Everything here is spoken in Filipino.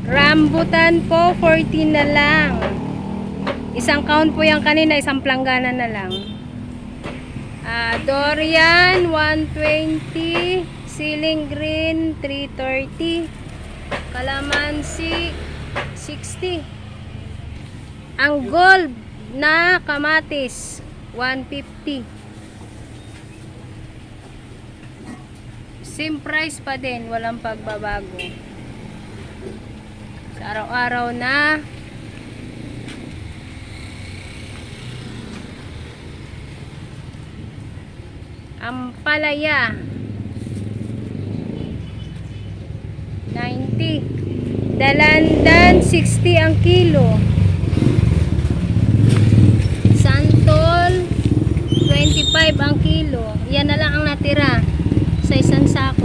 Rambutan po, 14 na lang. Isang count po yan kanina, isang planggana na lang. Dorian, 120. Ceiling green, 330. Calamansi, 60. Ang gold na kamatis, 150. Same price pa din, walang pagbabago. Sa araw-araw na ampalaya, 90. Dalandan, 60 ang kilo. Santol, 25 ang kilo. Yan na lang ang natira sa isang sako.